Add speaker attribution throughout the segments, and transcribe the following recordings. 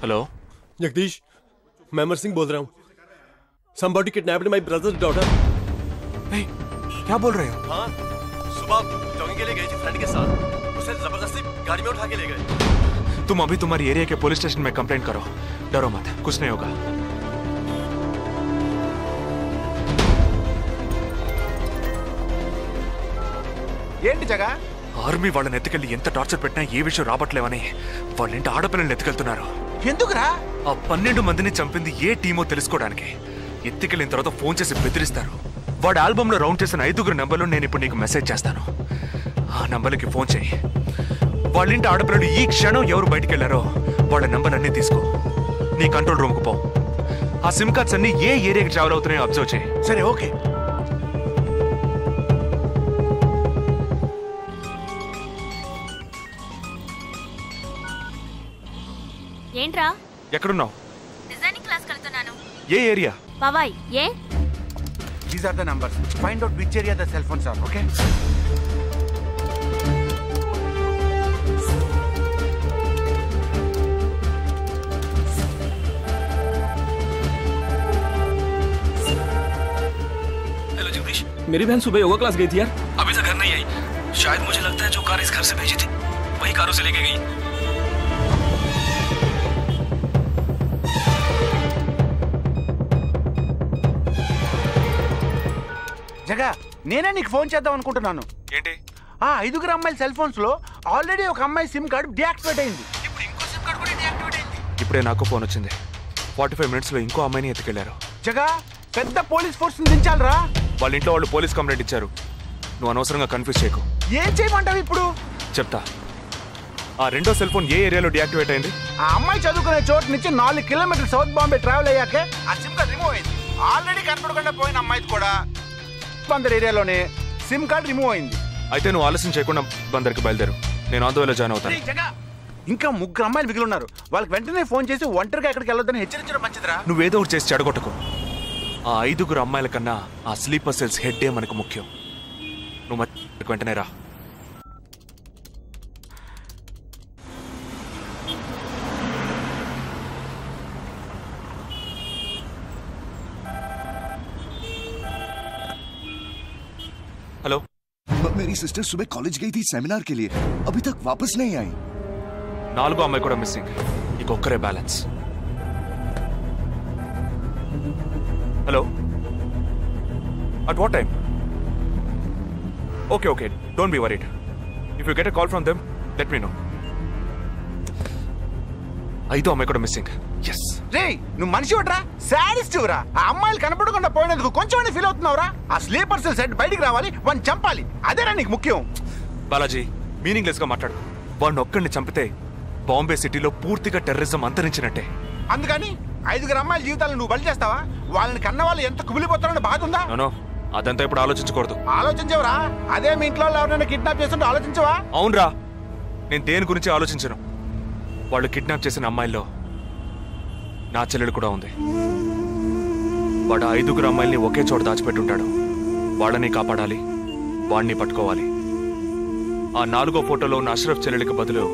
Speaker 1: Hello
Speaker 2: Jagdish, मैं अमर सिंह बोल रहा हूँ। Somebody kidnapped my brother's daughter.
Speaker 1: नहीं, क्या बोल रहे हो?
Speaker 2: हाँ, सुबह जॉगिंग के लिए गई थी फ्रेंड के साथ। उसे जबरदस्ती गाड़ी में उठा के ले गए।
Speaker 1: तुम अभी तुम्हारी एरिया के पुलिस स्टेशन में कंप्लेंट करो। डरो मत, कुछ नहीं होगा।
Speaker 3: ఏంటి జగా?
Speaker 1: ఆర్మీ వాళ్ళని ఎత్తుకెళ్ళి ఎంత టార్చర్ పెట్టినా ఏ విషయం రాబట్లేవని వాళ్ళేంటి ఆడపిల్లల్ని ఎత్తుకెళ్తున్నారు.
Speaker 3: ఎందుకురా?
Speaker 1: ఆ 12 మందిని చంపింది ఏ టీమో తెలుసుకోవడానికి. ఎత్తుకెళ్ళిన తర్వాత ఫోన్ చేసి బెదిరిస్తారు. వాడి ఆల్బమ్ లో రౌండ్ చేసిన 5 నంబర్లు నేను ఇప్పుడు నీకు మెసేజ్ చేస్తాను. ఆ నంబర్లకి ఫోన్ చేయి. వాళ్ళింటి ఆడపిల్లలు ఈ క్షణం ఎవరు బయటికి వెళ్ళారో వాళ్ళ నంబర్లన్నీ తీసుకో. నీ కంట్రోల్ రూమ్ కు పో. ఆ సిమ్ కార్డ్స్ అన్ని ఏ ఏరియాకి ట్రావెల్ అవుతున్నాయో అబ్జర్వ్ చేయి.
Speaker 3: సరే, ఓకే.
Speaker 4: ఏంట్రా?
Speaker 1: ఎక్కడున్నావు?
Speaker 4: డిజైనింగ్ క్లాస్ వెళ్తున్నాను.
Speaker 1: ఏ ఏరియా?
Speaker 4: పవాయ్. ఏ?
Speaker 3: These are the numbers. Find out which area the cell phones are, okay?
Speaker 5: Hello Jagdish,
Speaker 2: मेरी बहन सुबह योगा क्लास गई थी यार।
Speaker 5: अभी तक घर नहीं आई। शायद मुझे लगता है जो कार इस घर से भेजी थी वही कारों से लेके गई।
Speaker 3: జగా, నేనే నీకు ఫోన్ చేద్దాం అనుకుంటున్నాను.
Speaker 1: ఏంటి?
Speaker 3: ఆ 5 అమ్మాయిల సెల్ ఫోన్స్ లో ఆల్రెడీ ఒక అమ్మాయి సిమ్ కార్డ్ డియాక్టివేట్ అయింది. ఇప్పుడు ఇంకో సిమ్ కార్డ్ కూడా డియాక్టివేట్ అయింది.
Speaker 1: ఇప్పుడే నాకు ఫోన్ వచ్చింది. 45 మినిట్స్ లో ఇంకో అమ్మాయిని ఎత్తుకెళ్లారు.
Speaker 3: జగా, పెద్ద పోలీస్ ఫోర్స్ దించాలరా.
Speaker 1: వాళ్ళ ఇంట్లో వాళ్ళు పోలీస్ కంప్లైంట్ ఇచ్చారు. నువ్వు అనవసరంగా కన్ఫ్యూజ్ చేయకు.
Speaker 3: ఏం చేయమంటావు ఇప్పుడు?
Speaker 1: చెప్తా. ఆ రెండో సెల్ ఫోన్ ఏ ఏరియాలో డియాక్టివేట్ అయింది?
Speaker 3: ఆ అమ్మాయి చదువుకునే చోటు నుంచి 4 కిలోమీటర్లు సౌత్ బాంబే ట్రావెల్ అయ్యాకే ఆ సిమ్ కార్డ్ రిమూవ్ అయింది. ఆల్రెడీ కనపడకుండా పోయిన అమ్మాయి కూడా బందర్ ఏరియాలోనే సిమ్ కార్డ్ రిమూవ్ అయింది.
Speaker 1: అయితే నువ్వు ఆలస్యం చేయకుండా బందర్కి బయలుదేరు. నేను ఆందోళన జాయిన్ అవుతాను.
Speaker 3: ఇంకా 3 అమ్మాయిలు మిగిలి ఉన్నారు. వాళ్ళకి వెంటనే ఫోన్ చేసి ఒంటరిగా ఎక్కడికి వెళ్ళొద్దని హెచ్చరించడం మంచిదిరా.
Speaker 1: నువ్వేదో ఒకటి చేసి చెడగొట్టకు. ఆ 5 అమ్మాయిల కన్నా ఆ స్లీపర్ సెల్స్ హెడ్ ఏ మనకు ముఖ్యం. నువ్వు వెంటనే రా. हेलो,
Speaker 6: मेरी सिस्टर सुबह कॉलेज गई थी सेमिनार के लिए, अभी तक वापस नहीं आई।
Speaker 1: 4 అమ్మాయి కూడా మిస్సింగ్. ఇంకొక్కరే balance. Hello, at what time? Okay okay, don't be worried. If you get a call from them let me know. 5 అమ్మాయి కూడా మిస్సింగ్. ఎస్.
Speaker 3: రే, నువ్వు మనిషి ఒకట్రా, సాడిస్ట్ రా. ఆ అమ్మాయిలు కనపడకుండా పోయినందుకు కొంచెం ఫీల్ అవుతున్నావురా. ఆ స్లీపర్ సెల్ సెట్ బయటికి రావాలి, వాడిని చంపాలి. అదేరా నీకు ముఖ్యం.
Speaker 1: బాలాజీ, మీనింగ్లెస్ గా మాట్లాడు. వాడిని ఒక్కడిని చంపితే బాంబే సిటీలో పూర్తిగా టెర్రరిజం అంతరించినట్టే.
Speaker 3: అందుకని 5 అమ్మాయిల జీవితాలను నువ్వు బలి చేస్తావా? వాళ్ళని కన్న వాళ్ళు ఎంత కుమిలిపోతారని బాధ ఉందా?
Speaker 1: నో, అదంతా ఇప్పుడు ఆలోచించకూడదు.
Speaker 3: ఆలోచించవరా? అదే మీ ఇంట్లో ఎవరైనా కిడ్నాప్ చేస్తుంటే ఆలోచించవా?
Speaker 1: అవునరా, నేను దేని గురించి ఆలోచించను. వాళ్ళు కిడ్నాప్ చేసిన అమ్మాయిల్లో నా చెల్లెలు కూడా ఉంది. వాడు 5 అమ్మాయిల్ని ఒకే చోట దాచిపెట్టుంటాడు. వాళ్ళని కాపాడాలి, వాడిని పట్టుకోవాలి. ఆ 4వ ఫోటోలో ఉన్న అష్రఫ్ చెల్లెలికి బదులు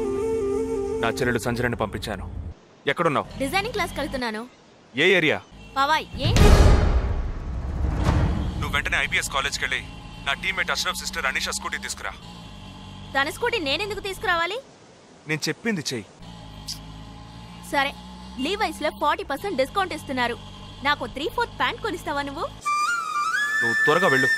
Speaker 1: నా చెల్లెలు సంజనని పంపించాను. ఎక్కడున్నావు?
Speaker 4: డిజైనింగ్ క్లాస్ వెళ్తున్నాను.
Speaker 1: ఏ ఏరియా?
Speaker 4: పవాయ్. ఏ?
Speaker 1: నువ్వు వెంటనే ఐబీఎస్ కాలేజ్కి వెళ్ళి నా teammate Ashraf sister Anisha scooty తీసుకురా.
Speaker 4: తన స్కూటీ నేనెందుకు తీసుకురావాలి?
Speaker 1: నేను చెప్పింది చెయ్యి.
Speaker 4: సరే, లీవైస్ లో 40% డిస్కౌంట్ ఇస్తున్నారు. నాకు 3/4 ప్యాంట్ కొనిస్తావా నువ్వు?
Speaker 1: నువ్వు త్వరగా వెళ్ళు.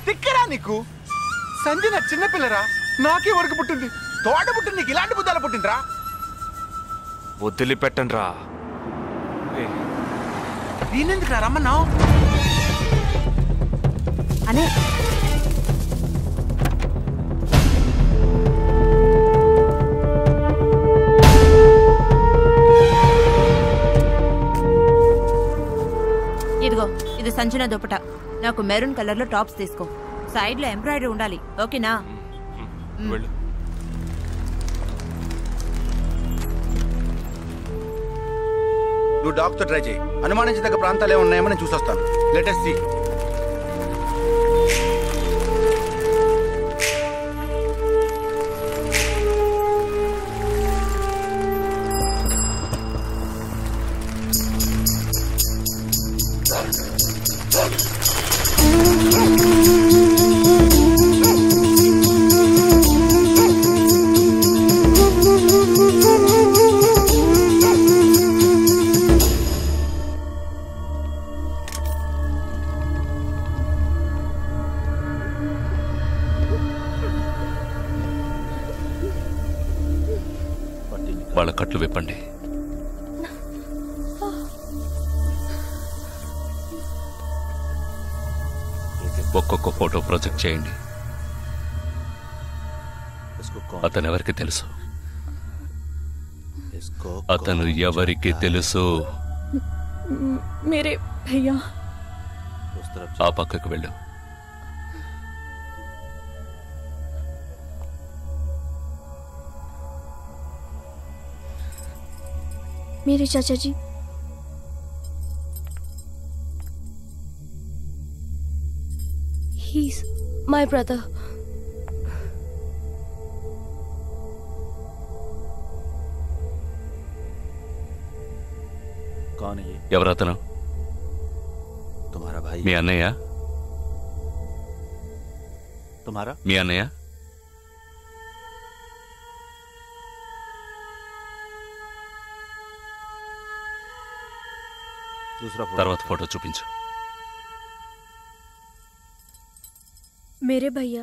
Speaker 3: తిక్కరా నీకు? సంజన చిన్నపిల్లరా, నాకే వరకు పుట్టింది. తోట పుట్టింది, నీకు ఇలాంటి బుద్ధాలు పుట్టిందిరా.
Speaker 1: వదిలిపెట్టండి రా.
Speaker 3: నేనెందుకు రమ్మన్నావు?
Speaker 4: అనే
Speaker 7: ఇదిగో, ఇది సంజన దుపట. నాకు మెరూన్ కలర్ లో టాప్స్ తీసుకో. సైడ్ లో ఎంబ్రాయిడరీ ఉండాలి, ఓకేనా?
Speaker 1: వెళ్ళు.
Speaker 3: నువ్వు డాక్టర్ ట్రై చేయి. అనుమానించదగ్గ ప్రాంతాలు ఏమున్నాయేమో నేను చూసొస్తాను. Latest see.
Speaker 8: వాళ్ళ కట్లు విప్పండి. ఒక్కొక్క ఫోటో ప్రొజెక్ట్ చేయండి. అతను ఎవరికి తెలుసు? అతను ఎవరికి తెలుసు?
Speaker 9: मेरे भैया.
Speaker 8: ఆ పక్కకు వెళ్ళు.
Speaker 9: मेरे चाचा जी. He's my brother.
Speaker 3: कौन है ये?
Speaker 8: ఎవరతను?
Speaker 3: तुम्हारा भाई.
Speaker 8: మీ అన్నయ్య?
Speaker 3: तुम्हारा?
Speaker 8: మీ అన్నయ్య?
Speaker 3: दूसरा
Speaker 8: తర్వాత ఫోటో చూపించు.
Speaker 9: मेरे भैया.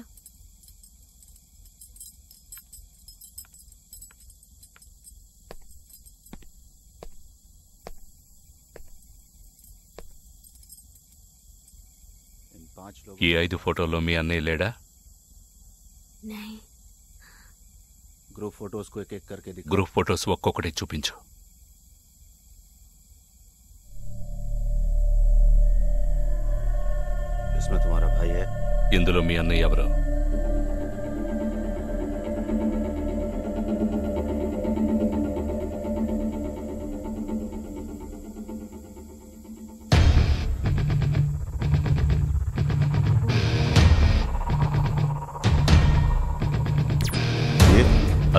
Speaker 8: ఈ 5 ఫోటోల్లో మీ అన్నయ్య లేడా?
Speaker 9: नहीं.
Speaker 3: ग्रुप फोटोज को एक-एक करके दिखा.
Speaker 8: గ్రూప్ ఫోటోస్ ఒక్కొక్కటి చూపించు.
Speaker 3: इसमें तुम्हारा भाई है.
Speaker 8: ఇందులో మీ అన్నయ్య ఎవరు?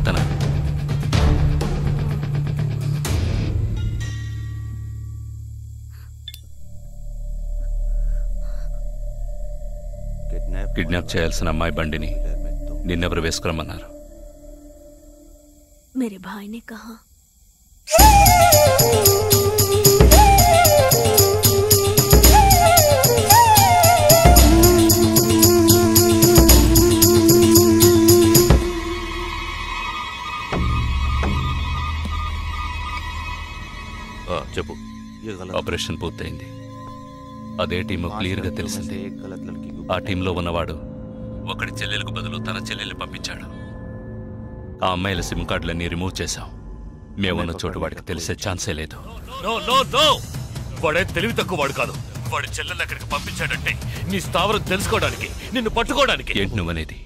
Speaker 8: అతనా? కిడ్నాప్ చేయాల్సిన అమ్మాయి బండిని నిన్నెవరు వేసుకురమ్మన్నారు?
Speaker 9: मेरे भाई ने कहा.
Speaker 8: చెప్పు. ఆపరేషన్ పూర్తయింది. అదే టీము క్లియర్ గా తెలిసింది. ఆ టీంలో ఉన్నవాడు ఒకడి చెల్లెలకు బదులు తన చెల్లెల్ని పంపించాడు. ఆ అమ్మాయిల సిమ్ కార్డులన్నీ రిమూవ్ చేశాం. మేమున్న చోటు వాడికి తెలిసే ఛాన్సే లేదు.
Speaker 10: వాడే తెలివి తక్కువ వాడు కాదు. వాడి చెల్లెల్ని అక్కడికి పంపించాడంటే నీ స్థావరం తెలుసుకోవడానికి, నిన్ను పట్టుకోవడానికి.
Speaker 8: ఏంటి నువ్వనేది?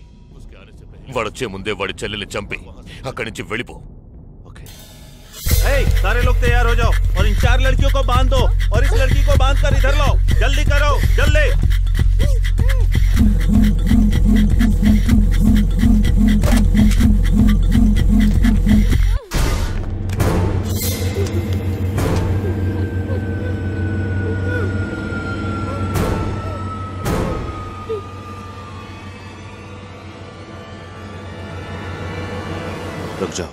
Speaker 10: వాడొచ్చే ముందే వాడి చెల్లెల్ని చంపి అక్కడి నుంచి వెళ్ళిపో.
Speaker 11: सारे लोग तैयार हो जाओ और इन 4 लड़कियों को बांध दो और इस लड़की को बांध कर इधर लाओ. जल्दी करो, जल्दी. रुक जाओ.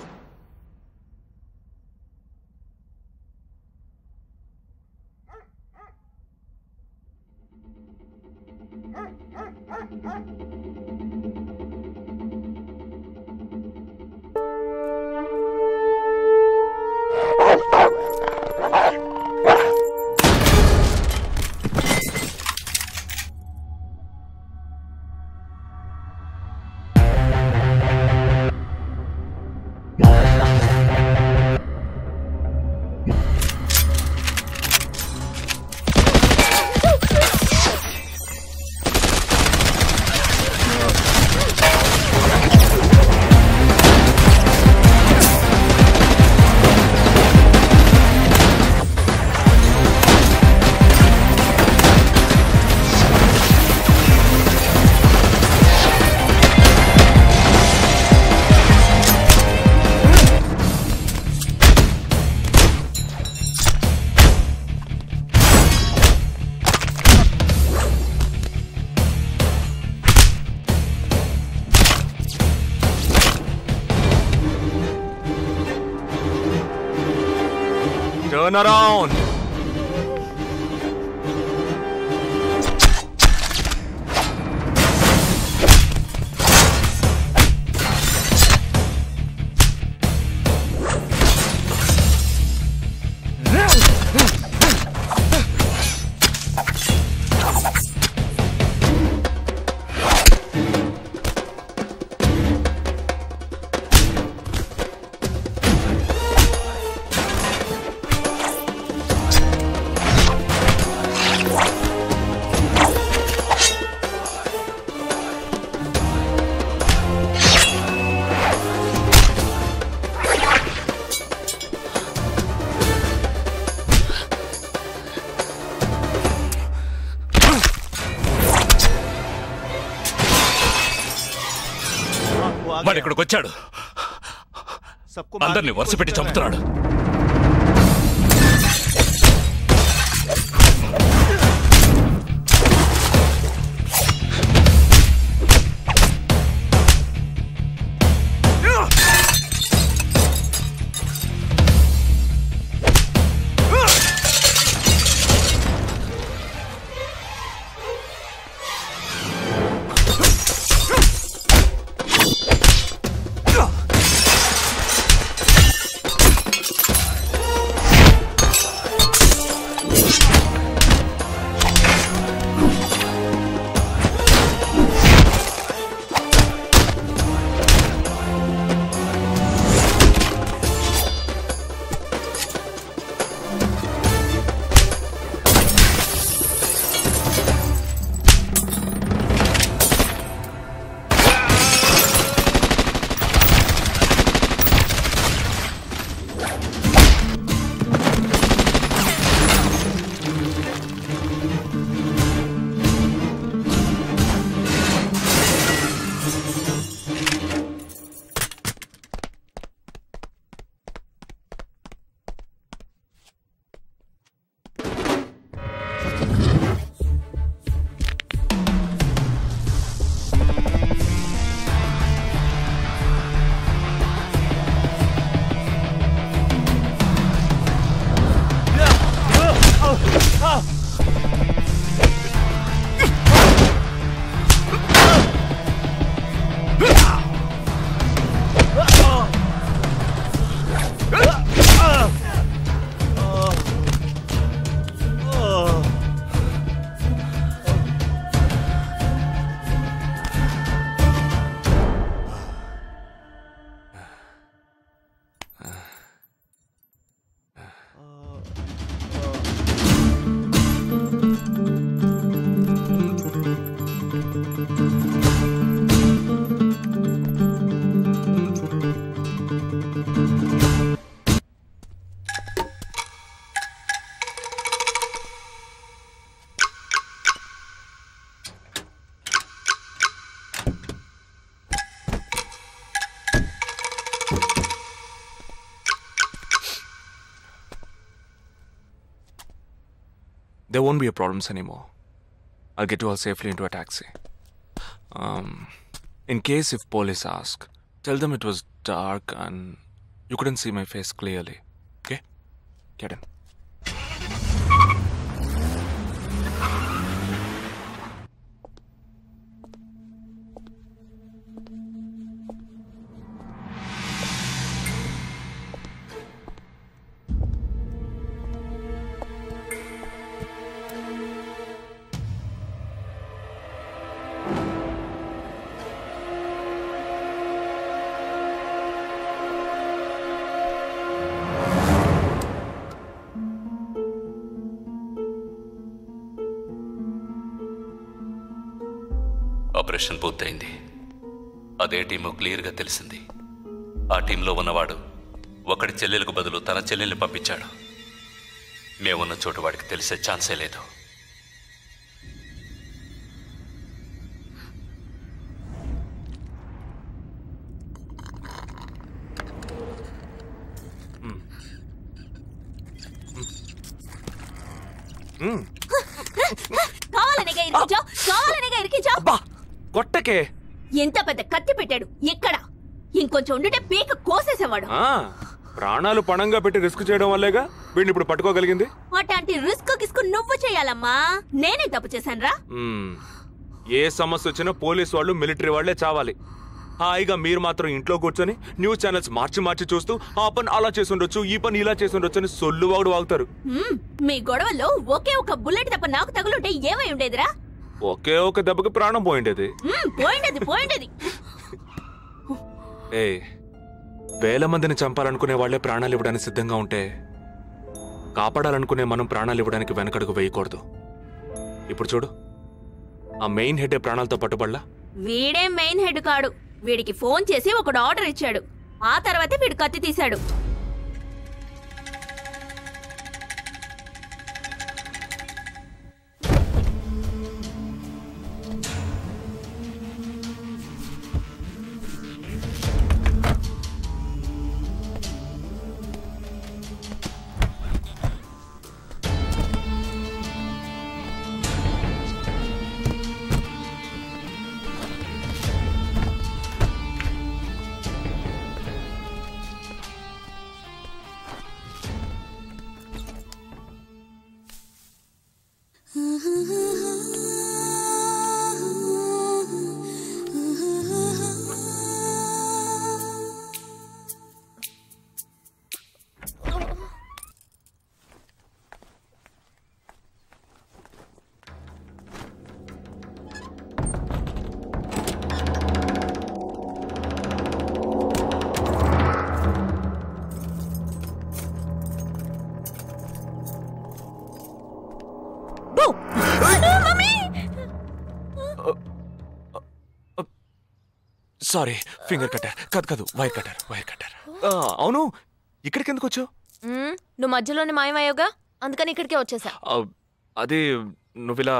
Speaker 1: Turn around.
Speaker 10: వాడు ఇక్కడికి వచ్చాడు, అందరినీ వరుస పెట్టి చంపుతున్నాడు.
Speaker 1: There won't be a problems anymore. I'll get you all safely into a taxi. In case if police ask, tell them it was dark and you couldn't see my face clearly. Okay? Get in.
Speaker 8: Operation పూర్తయింది. అదే team క్లియర్గా తెలిసింది. ఆ టీంలో ఉన్నవాడు ఒకడి చెల్లెలకు బదులు తన చెల్లెల్ని పంపించాడు. మేమున్న చోటు వాడికి తెలిసే ఛాన్సే లేదు.
Speaker 1: కొట్టకే
Speaker 4: ఎంత పెద్ద కత్తి పెట్టాడు. ఎక్కడ ఇంకొంచెం ఉండుంటే పీక కోసేసేవాడు.
Speaker 1: ప్రాణాలు పణంగా పెట్టి రిస్క్ చేయడం వల్లేగా వీడిని ఇప్పుడు పట్టుకోగలిగింది.
Speaker 4: అట్లాంటి రిస్క్ కిస్కు నువ్వు చేయాలమ్మా, నేనే తప్పు చేశానురా.
Speaker 1: ఏ సమస్య వచ్చినా పోలీసు వాళ్ళు మిలిటరీ వాళ్లే చావాలి. హాయిగా మీరు మాత్రం ఇంట్లో కూర్చొని న్యూస్ ఛానల్స్ మార్చి మార్చి చూస్తూ ఆ పని అలా చేసి ఉండొచ్చు, ఈ పని ఇలా చేసి ఉండొచ్చు అని సొల్లు వాగుడు వాగుతారు.
Speaker 4: మీ గొడవల్లో ఒకే ఒక బుల్లెట్ తప్ప నాకు తగులుంటే ఏమై ఉండేదిరా?
Speaker 1: ఒకే ఒక దెబ్బకి ప్రాణం పోయిండేది.
Speaker 4: పోయిండేది.
Speaker 1: ఏ వేల మందిని చంపాలనుకునే వాళ్లే ప్రాణాలు ఇవ్వడానికి సిద్ధంగా ఉంటే కాపాడాలనుకునే మనం ప్రాణాలు ఇవ్వడానికి వెనకడుగు వేయకూడదు. ఇప్పుడు చూడు, ఆ మెయిన్ హెడ్ ప్రాణాలతో పట్టుబడలా.
Speaker 4: వీడే మెయిన్ హెడ్ కాడు. వీడికి ఫోన్ చేసి ఒకడు ఆర్డర్ ఇచ్చాడు, ఆ తర్వాతే వీడు కత్తి తీశాడు.
Speaker 1: సారీ, ఫింగర్ కట్టర్ కాదు, వైర్ కట్టర్. అవును, ఇక్కడికి ఎందుకు వచ్చావు?
Speaker 9: నువ్వు మధ్యలోనే మాయమయ్యోగా, అందుకని ఇక్కడికే వచ్చేసా.
Speaker 1: అది నువ్వు ఇలా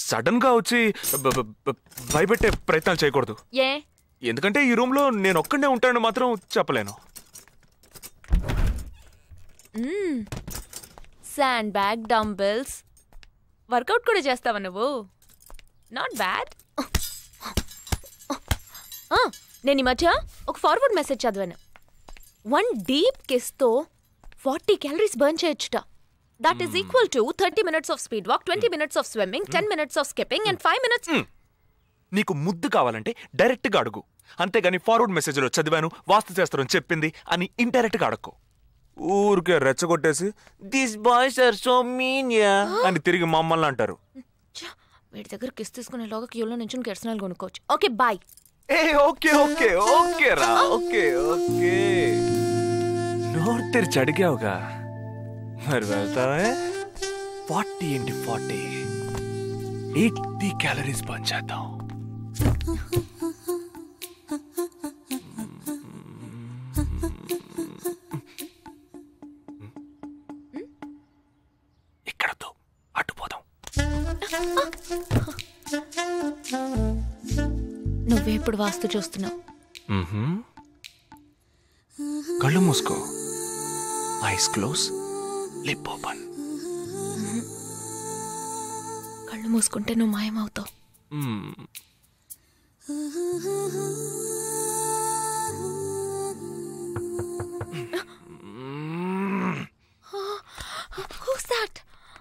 Speaker 1: సడన్ గా వచ్చి భయపెట్టే ప్రయత్నాలు చేయకూడదు.
Speaker 9: ఏ?
Speaker 1: ఎందుకంటే ఈ రూమ్ లో నేను ఒక్కడే ఉంటానని మాత్రం చెప్పలేను.
Speaker 9: శాండ్ బ్యాగ్, డంబెల్స్, వర్కౌట్ కూడా చేస్తావా నువ్వు? Not bad. నేను ఈ మధ్య ఒక ఫార్వర్డ్ మెసేజ్ చదివాను. 1 డీప్ కిస్ తో 40 క్యాలరీస్ బర్న్ చేయొచ్చుట. That is equal to 30 minutes of speed walk, 20 minutes of swimming, 10 minutes of skipping and 5 minutes.
Speaker 1: నీకు ముద్దు కావాలంటే డైరెక్ట్ గా అడుగు, అంతేగాని ఫార్వర్డ్ మెసేజ్ లో చదివాను, వాస్తు శాస్త్రం చెప్పింది అని ఇండైరెక్ట్ గా అడక్కు. ఊరికే రెచ్చగొట్టేసి this boys are so mean అని తిరిగి మమ్మల్ని అంటారు.
Speaker 9: వీడి దగ్గర కిస్ తీసుకునేలాగా క్యూలో నుంచి కెర్సనాలు కొనుక్కోవచ్చు. Okay boy.
Speaker 1: ఓకే రా, ఓకే. నోరు తెరిచి అడిగావుగా, మరి వెళ్తావే. 40 into 40 80 క్యాలరీస్ బర్న్ చేద్దాం. ఇక్కడతో అటుపోదాం.
Speaker 9: నువ్వే ఇప్పుడు వాస్తు చూస్తున్నావు.
Speaker 1: కళ్ళు మూసుకో, ఐస్ క్లోజ్, లిప్ ఓపెన్.
Speaker 9: కళ్ళు మూసుకుంటే నువ్వు మాయమవుతావు.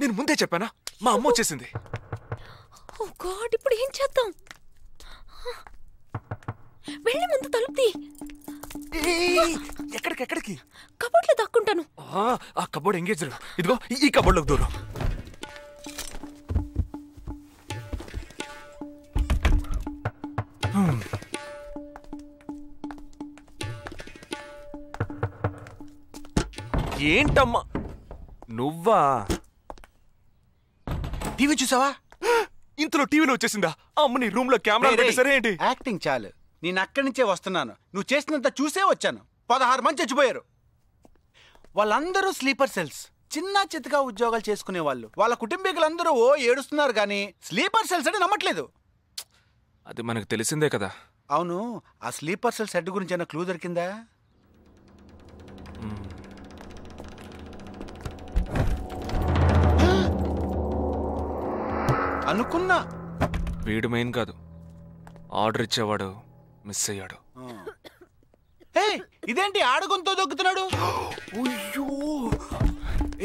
Speaker 1: నేను ముందే చెప్పానా, మా అమ్మ వచ్చేసింది.
Speaker 9: ఓ గాడ్, ఇప్పుడు ఏం చేద్దాం? వెళ్ళి ముందు తలుపుతి.
Speaker 1: ఎక్కడికి?
Speaker 9: కబోర్డ్లో దాక్కుంటాను.
Speaker 1: ఆ కబోర్డ్ ఎంగేజ్. ఇదిగో ఈ కబోర్డ్లోకి దూరం. ఏంటమ్మా నువ్వా?
Speaker 3: టీవీ చూసావా?
Speaker 1: ఇంతలో టీవీలో వచ్చేసిందా? అమ్మని రూమ్ లో కెమెరా పెట్టేసరే ఏంటి?
Speaker 3: యాక్టింగ్ చాలు, నేను అక్కడి నుంచే వస్తున్నాను. నువ్వు చేసినంత చూసే వచ్చాను. 16 మంది చచ్చిపోయారు. వాళ్ళందరూ స్లీపర్ సెల్స్, చిన్న చితగా ఉద్యోగాలు చేసుకునే వాళ్ళు. వాళ్ళ కుటుంబీకులందరూ ఏడుస్తున్నారు కానీ స్లీపర్ సెల్స్ అని నమ్మట్లేదు.
Speaker 1: అది మనకు తెలిసిందే కదా.
Speaker 3: అవును, ఆ స్లీపర్ సెల్స్ హెడ్ గురించి ఏమైనా క్లూ దొరికిందా? అనుకున్నా.
Speaker 1: వీడు మెయిన్ కాదు, ఆర్డర్ ఇచ్చేవాడు మిస్ అయ్యాడు.
Speaker 3: ఇదేంటి ఆడగొంతో దొక్కుతున్నాడు?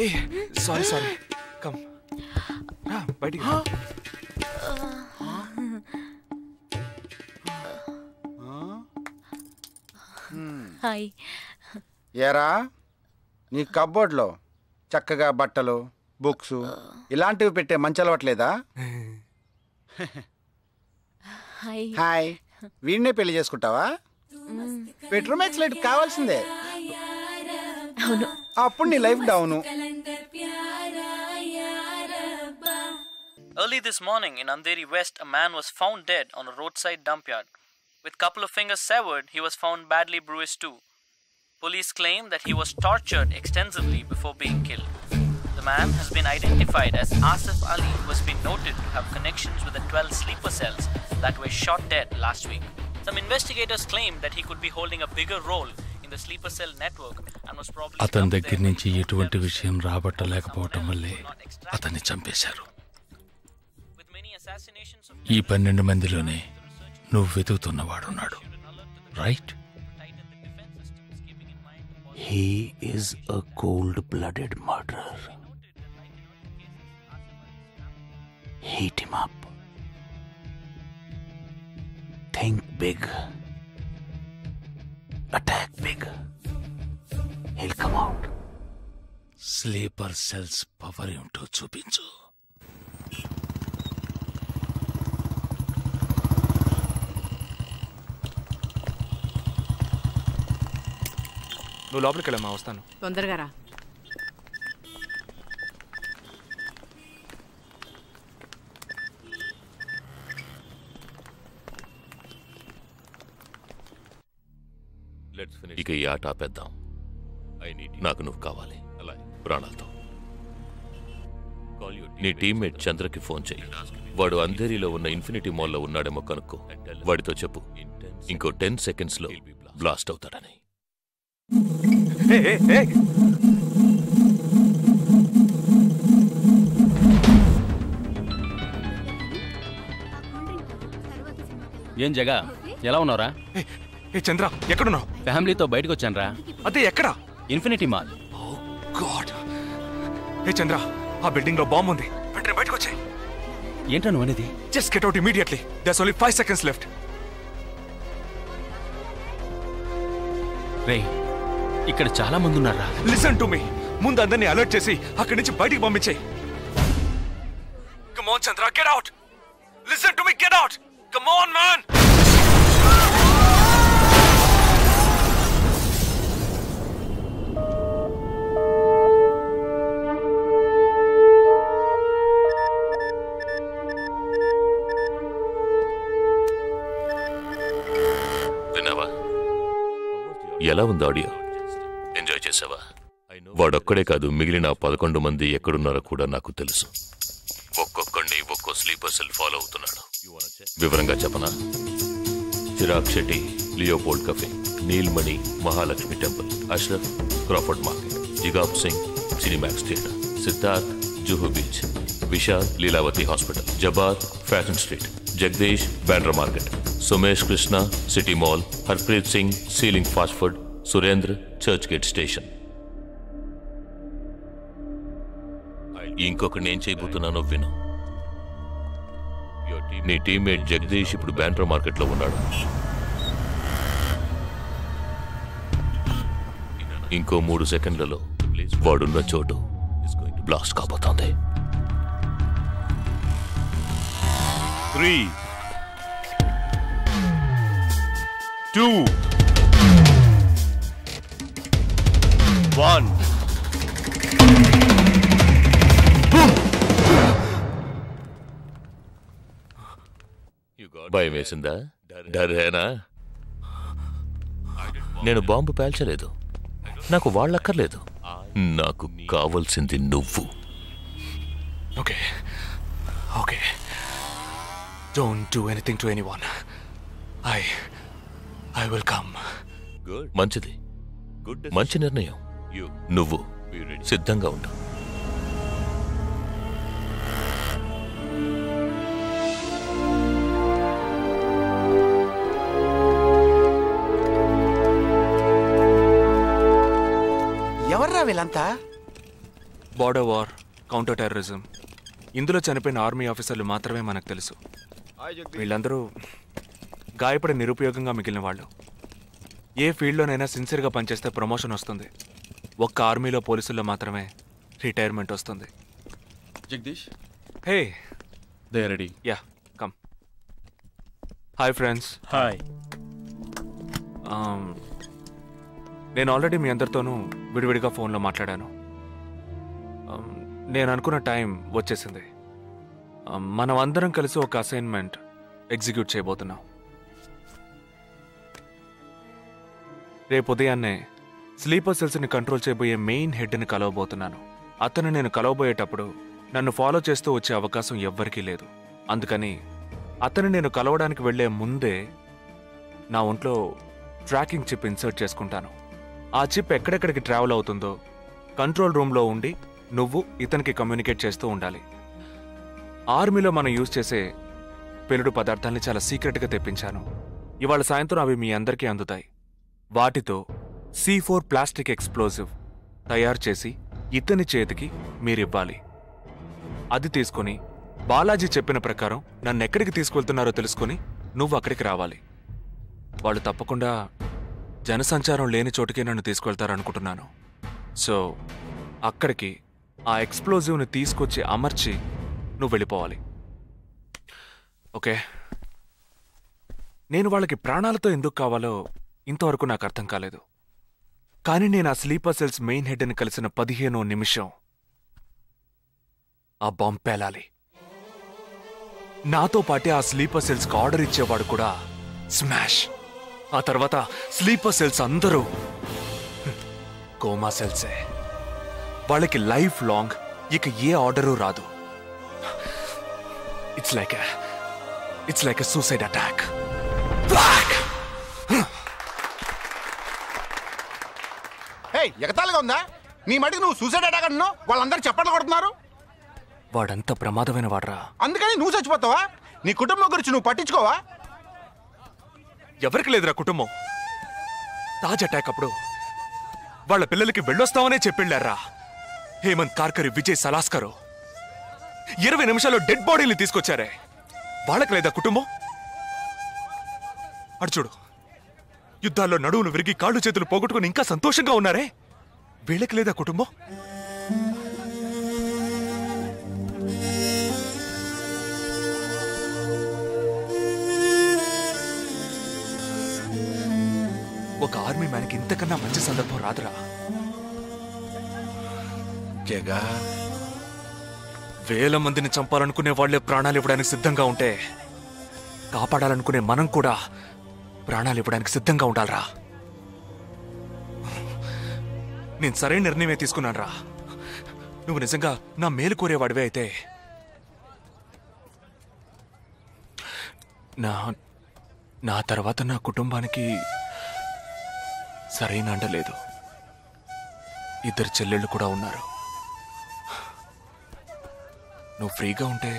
Speaker 1: ఏ సారీ సారీ కమ్ బయటికి
Speaker 9: హాయ్.
Speaker 3: ఏరా నీ కబ్బోర్డ్లో చక్కగా బట్టలు బుక్స్ ఇలాంటివి పెట్టే మంచి అలవాట్లేదా?
Speaker 9: హాయ్.
Speaker 3: హాయ్. వీడినే పెళ్లి చేసుకుంటావా? బెడ్రూమ్ ఎక్స్లైట్ కావాల్సిందే.
Speaker 9: అవును.
Speaker 3: అప్పుడు నీ life down.
Speaker 12: Early this morning in Andheri West, a man was found dead on a roadside dump yard. With couple of fingers severed, he was found badly bruised too. Police claim that he was tortured extensively before being killed. The man has been identified as Asif Ali, who has been noted to have connections with the 12 sleeper cells that were shot dead last week. Some investigators claim that he could be holding a bigger role in the sleeper cell network and was probably
Speaker 10: అతని దగ్గర నుంచి ఎటువంటి విషయం రాబట్టలేకపోవటం వల్లే అతన్ని చంపేశారు. ఈ 12 మందిలోనే నువ్వు వెతుకుతున్నవాడున్నాడు, right?
Speaker 13: He is a cold-blooded murderer. Heat him up. Think big. Attack big. He'll come out.
Speaker 10: Sleeper cells power ఏంటో చూపించు.
Speaker 1: నువ్వు లోపలికి వెళ్ళమ్మా, వస్తాను.
Speaker 7: తొందరగా రా.
Speaker 14: ఇక ఈ ఆట ఆపేద్దాం. నాకు నువ్వు కావాలి ప్రాణాలతో. నీ టీమ్మేట్ చంద్రకి ఫోన్ చెయ్యి. వాడు అంధేరిలో ఉన్న ఇన్ఫినిటీ మాల్లో ఉన్నాడేమో కనుక్కో. వాడితో చెప్పు ఇంకో 10 సెకండ్స్లో బ్లాస్ట్ అవుతాడని.
Speaker 15: ఏం జగా, ఎలా ఉన్నారా?
Speaker 1: చంద్ర ఎక్కడున్నావు?
Speaker 15: ఫ్యామిలీతో బయటకు వచ్చానరా.
Speaker 1: అదే ఎక్కడ?
Speaker 15: Infinity mall.
Speaker 1: గాడ్. ఏ చంద్ర, ఆ బిల్డింగ్ లో బాంబు ఉంది. వెంటనే బయటకు వచ్చాయి.
Speaker 15: ఏంటా నువ్వు అనేది?
Speaker 1: Just get out immediately. There's only 5 seconds left.
Speaker 15: రేయ్, ఇక్కడ చాలా మంది ఉన్నారా?
Speaker 1: Listen to me. ముందు అందరినీ అలర్ట్ చేసి అక్కడి నుంచి బయటికి పంపించేయి. Come on Chandra, get out. Listen to me, get out. Come on man.
Speaker 14: విన్నావా? ఎలా ఉంది ఆడియో? ఎంజాయ్ చేసావా? వాడొక్కడే కాదు, మిగిలిన 11 మంది ఎక్కడున్నారో కూడా నాకు తెలుసు. ఒక్కొక్కడిని ఒక్కో స్లీపర్ సెల్ ఫాలో అవుతున్నాడు. వివరంగా చెప్పనా? Chirag Shetty, Leopold cafe, Neelmani, Mahalaxmi temple, Ashraf, Crawford market, Jigab Singh, Cinemax theatre, Siddharth, Juhu beach, Vishal, Lilavati hospital, Jabbar, fashion street, Jagdish, Bandra market, Sumesh Krishna, city mall, Harpreet Singh, ceiling fast food, Surendra, church gate station. ఇంకొకటి నేను చేయబోతున్నానో విను. నీ టీమ్మేట్ జగదీష్ ఇప్పుడు బ్యాండ్రా మార్కెట్లో ఉన్నాడు. ఇంకో 3 సెకండ్లలో వాడున్న చోటు బ్లాస్ట్ కాబోతోంది.
Speaker 11: 3, 2, 1.
Speaker 14: భయం వేసిందా? డరేనా? నేను బాంబు పేల్చలేదు. నాకు వాళ్ళక్కర్లేదు. నాకు కావాల్సింది నువ్వు.
Speaker 1: Okay okay, don't do anything to anyone. I will come.
Speaker 14: మంచిది, మంచి నిర్ణయం. నువ్వు సిద్ధంగా ఉండు.
Speaker 3: వీళ్ళంతా?
Speaker 1: బార్డర్ వార్, కౌంటర్ టెర్రరిజం, ఇందులో చనిపోయిన ఆర్మీ ఆఫీసర్లు మాత్రమే మనకు తెలుసు. వీళ్ళందరూ గాయపడి నిరుపయోగంగా మిగిలిన వాళ్ళు. ఏ ఫీల్డ్లోనైనా సిన్సియర్గా పనిచేస్తే ప్రమోషన్ వస్తుంది. ఒక్క ఆర్మీలో పోలీసుల్లో మాత్రమే రిటైర్మెంట్ వస్తుంది.
Speaker 15: Jagdish,
Speaker 1: hey,
Speaker 15: they ready.
Speaker 1: Yeah, come. Hi friends.
Speaker 15: Hi.
Speaker 1: నేను ఆల్రెడీ మీ అందరితోనూ విడివిడిగా ఫోన్లో మాట్లాడాను. నేను అనుకున్న టైం వచ్చేసింది. మనం అందరం కలిసి ఒక అసైన్మెంట్ ఎగ్జిక్యూట్ చేయబోతున్నాం. రేపు ఉదయాన్నే స్లీపర్ సెల్స్ని కంట్రోల్ చేయబోయే మెయిన్ హెడ్ని కలవబోతున్నాను. అతను నేను కలవబోయేటప్పుడు నన్ను ఫాలో చేస్తూ వచ్చే అవకాశం ఎవ్వరికీ లేదు. అందుకని అతను నేను కలవడానికి వెళ్లే ముందే నా ఒంట్లో ట్రాకింగ్ చిప్ ఇన్సర్ట్ చేసుకుంటాను. ఆ చిప్ ఎక్కడెక్కడికి ట్రావెల్ అవుతుందో కంట్రోల్ రూమ్లో ఉండి నువ్వు ఇతనికి కమ్యూనికేట్ చేస్తూ ఉండాలి. ఆర్మీలో మనం యూజ్ చేసే పెలుడు పదార్థాన్ని చాలా సీక్రెట్గా తెప్పించాను. ఇవాళ సాయంత్రం అవి మీ అందరికీ అందుతాయి. వాటితో C4 ప్లాస్టిక్ ఎక్స్ప్లోజివ్ తయారు చేసి ఇతని చేతికి మీరివ్వాలి. అది తీసుకుని బాలాజీ చెప్పిన ప్రకారం నన్నెక్కడికి తీసుకెళ్తున్నారో తెలుసుకుని నువ్వు అక్కడికి రావాలి. వాళ్ళు తప్పకుండా జనసంచారం లేని చోటుకి నన్ను తీసుకెళ్తారనుకుంటున్నాను. సో అక్కడికి ఆ ఎక్స్ప్లోజివ్ని తీసుకొచ్చి అమర్చి నువ్వు వెళ్ళిపోవాలి. ఓకే? నేను వాళ్ళకి ప్రాణాలతో ఎందుకు కావాలో ఇంతవరకు నాకు అర్థం కాలేదు. కానీ నేను ఆ స్లీపర్ సెల్స్ మెయిన్ హెడ్ని కలిసిన 15వ నిమిషం ఆ బాంబ్ పేలాలి. నాతో పాటే ఆ స్లీపర్ సెల్స్కి ఆర్డర్ ఇచ్చేవాడు కూడా స్మాష్. ఆ తర్వాత స్లీపర్ సెల్స్ అందరూ కోమా సెల్సే. వాళ్ళకి లైఫ్ లాంగ్ ఇక ఏ ఆర్డరు రాదు. It's like a suicide attack.
Speaker 3: ఎగతాళిగా ఉందా? నీ మటుకు నువ్వు సూసైడ్ అటాక్ అంటున్నావు, వాళ్ళందరూ చప్పట్లు కొడుతున్నారు.
Speaker 1: వాడంత ప్రమాదమైన వాడ్రా.
Speaker 3: అందుకని నువ్వు చచ్చిపోతావా? నీ కుటుంబం గురించి నువ్వు పట్టించుకోవా?
Speaker 1: ఎవరికి లేదురా కుటుంబం. తాజ్ అటాక్ అప్పుడు వాళ్ళ పిల్లలకి వెళ్ళొస్తామనే చెప్పెళ్ళారా. హేమంత్ కార్కరి, విజయ్ సలాస్కరు 20 నిమిషాల్లో డెడ్ బాడీని తీసుకొచ్చారే. వాళ్ళకి లేదా కుటుంబం? అడు చూడు, యుద్ధాల్లో నడువులు విరిగి కాళ్ళు చేతులు పోగొట్టుకుని ఇంకా సంతోషంగా ఉన్నారే. వీళ్ళకి లేదా కుటుంబం? ఒక ఆర్మీ మ్యాన్కి ఇంతకన్నా మంచి సందర్భం రాదురా.
Speaker 3: జగా,
Speaker 1: వేల మందిని చంపాలనుకునే వాళ్లే ప్రాణాలు ఇవ్వడానికి సిద్ధంగా ఉంటే కాపాడాలనుకునే మనం కూడా ప్రాణాలు ఇవ్వడానికి సిద్ధంగా ఉండాలరా. నేను సరైన నిర్ణయమే తీసుకున్నాను రా. నువ్వు నిజంగా నా మేలు కోరేవాడివే అయితే నా తర్వాత నా కుటుంబానికి సరైన అండ లేదు. 2 చెల్లెళ్ళు కూడా ఉన్నారు. నువ్వు ఫ్రీగా ఉంటే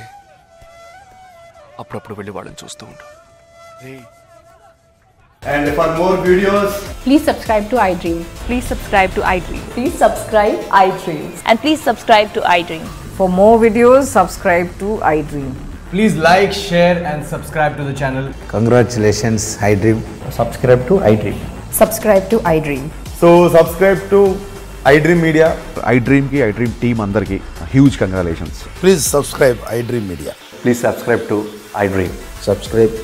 Speaker 1: అప్పుడప్పుడు వెళ్ళి వాళ్ళని చూస్తూ ఉండు.
Speaker 16: And for more videos,
Speaker 17: please subscribe to iDream.
Speaker 18: Please subscribe to iDream.
Speaker 17: Please subscribe iDream.
Speaker 18: And please subscribe to iDream.
Speaker 17: For more videos, subscribe to iDream.
Speaker 16: please like, share and subscribe to the channel.
Speaker 19: Congratulations, iDream.
Speaker 16: Subscribe to iDream.
Speaker 17: Subscribe to iDream.
Speaker 16: So subscribe to iDream Media.
Speaker 20: iDream ki iDream team andarki huge congratulations.
Speaker 19: Please subscribe iDream Media.
Speaker 20: Please subscribe to iDream.
Speaker 19: Subscribe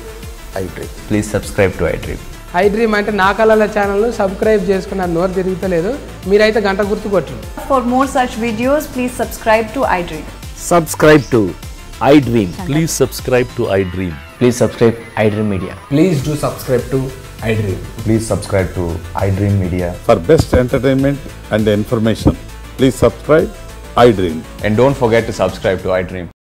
Speaker 19: iDream.
Speaker 20: Please subscribe to iDream.
Speaker 21: iDream అంటే నా కళల channel subscribe చేసుకున్న నోరు తిరుగుతలేదు. మీరైతే గంట గుర్తు కొట్టండి.
Speaker 17: For more such videos, please subscribe to iDream.
Speaker 19: Subscribe to iDream.
Speaker 20: Please subscribe to iDream.
Speaker 19: Please subscribe iDream Media.
Speaker 16: Please do subscribe to iDream.
Speaker 20: Please subscribe to iDream Media.
Speaker 22: For best entertainment and information, please subscribe iDream.
Speaker 20: And don't forget to subscribe to iDream.